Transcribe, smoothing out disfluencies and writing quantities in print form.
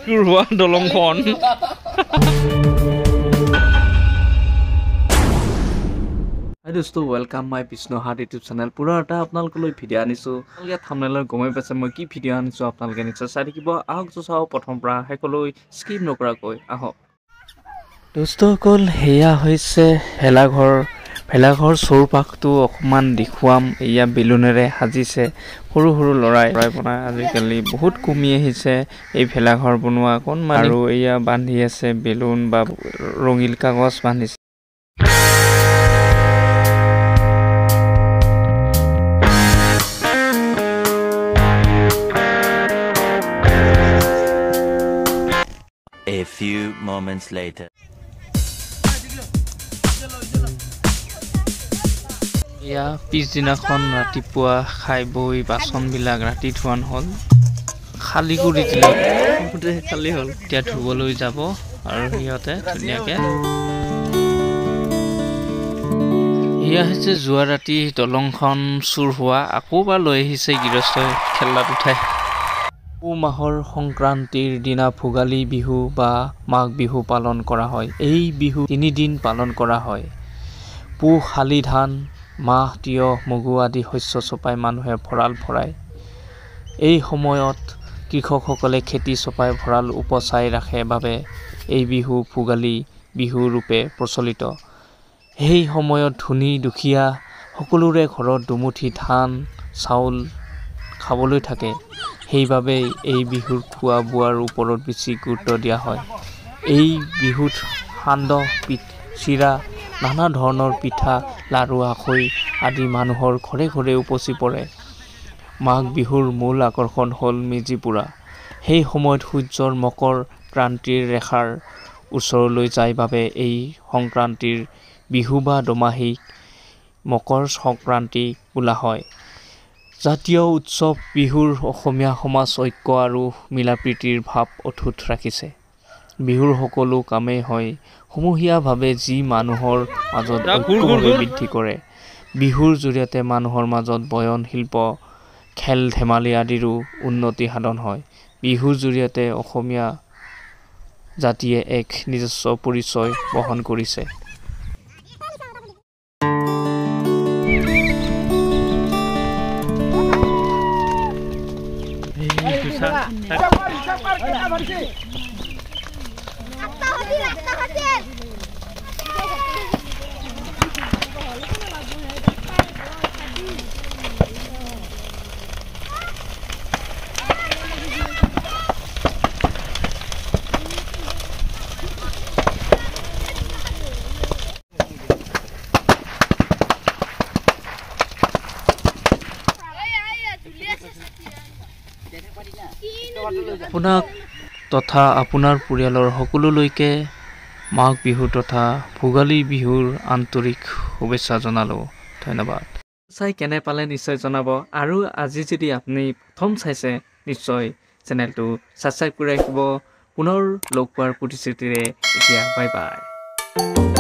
Kurwa dolongkon. Hi dosto, welcome my Vishnu Heart YouTube channel. Pura eta apnalokoi video anisu. Alge thumbnail gomai paise moi ki video anisu apnaloke nichoi sai dikibo. Ahok jo sao prothom pra hekoloi skip nokra koi ahok. Dosto kol heya hoise ভেলাঘৰ চৌপাশটো অকমান দেখুৱাম এয়া বেলুনেৰে সাজিছে সৰু সৰু লৰাই বনাই আজিকালি বহুত কমি আহিছে এই ভেলাঘৰ বনোৱা কোন আৰু এয়া বান্ধি আছে বেলুন বা ৰঙিল কাগজ বান্ধিছে A few moments later या पिछदिनाখন ৰাতিপুৱা খাই বই বাসন বিলাক ৰাতি ধুৱান হল খালি কৰি দিলে পুতে খালি হল এতিয়া ধুবলৈ যাব আৰু হিয়তে ধুনিয়াকে ইয়া হৈছে জুৱা ৰাতি দলংখন চুৰ হোৱা আকৌ বা লৈ আহিছে গিৰস্তই খেলাত উঠাই পুহ মাহৰ সংক্ৰান্তিৰ দিনা ভোগালী বিহু বা মাঘ বিহু পালন কৰা হয় এই বিহু 3 দিন পালন কৰা হয় পুহ শালি ধান মাহ তিয় মগু আদি শস্য চপাই মানুহে ভৰাল ভৰাই এই সময়ত কৃষকসকলে খেতি চপাই ভৰাল উপচাই ৰাখে বাবে এই বিহু ভোগালী বিহু ৰূপে প্ৰচলিত এই সময়ত ধনী দুখীয়া সকলোৰে ঘৰত দুমুঠি ধান চাউল খাবলৈ থাকে সেইবাবে এই বিহুৰ খোৱা বোৱাৰ ওপৰত বেছি গুৰুত্ব দিয়া হয় এই বিহুত সান্দহ চিৰা নানা ধৰণৰ পিঠা লাৰু আখৈ আদি মানুহৰ ঘৰে ঘৰে উপচি পৰে মাঘ বিহুৰ মূল আকৰ্ষণ হল মেজি পুৰা সেই সময়ত সূৰ্যৰ মকৰ ক্ৰান্তিৰ ৰেখাৰ ওচৰলৈ যায় বাবে এই সংক্ৰান্তিৰ বিহু বা দমাহীক মকৰ সংক্ৰান্তি বোলা হয় জাতীয় উৎসৱ বিহুৰ অসমীয়া সমাজ ঐক্য আৰু মিলাপ্ৰীতিৰ ভাৱ অটুট ৰাখিছে বিহুৰ সকলো কামেই হয় সমূহীয়াভাৱে যি মানুহৰ মাজত ঐক্যভাৱে বৃদ্ধি কৰে বিহুৰ জৰিয়তে মানুহৰ মাজত বয়ন শিল্প খেল ধেমালি আদিৰো উন্নতি সাধন হয় বিহুৰ জৰিয়তে অসমীয়া জাতিয়ে এক নিজস্ব পৰিচয় বহন কৰিছে আপোনাক তথা আপোনাৰ পৰিয়ালৰ সকলোলৈকে মাঘ বিহু তথা ভোগালী বিহুৰ আন্তৰিক শুভেচ্ছা জনালো ধন্যবাদ চাই কেনে পালে নিশ্চয় জনাব আৰু আজি যদি আপুনি প্ৰথম চাইছে নিশ্চয় চেনেলটো সাবস্ক্ৰাইব কৰি ৰাখিব পুনৰ লগ পোৱাৰ প্ৰতিশ্ৰুতিৰে এতিয়া বাই বাই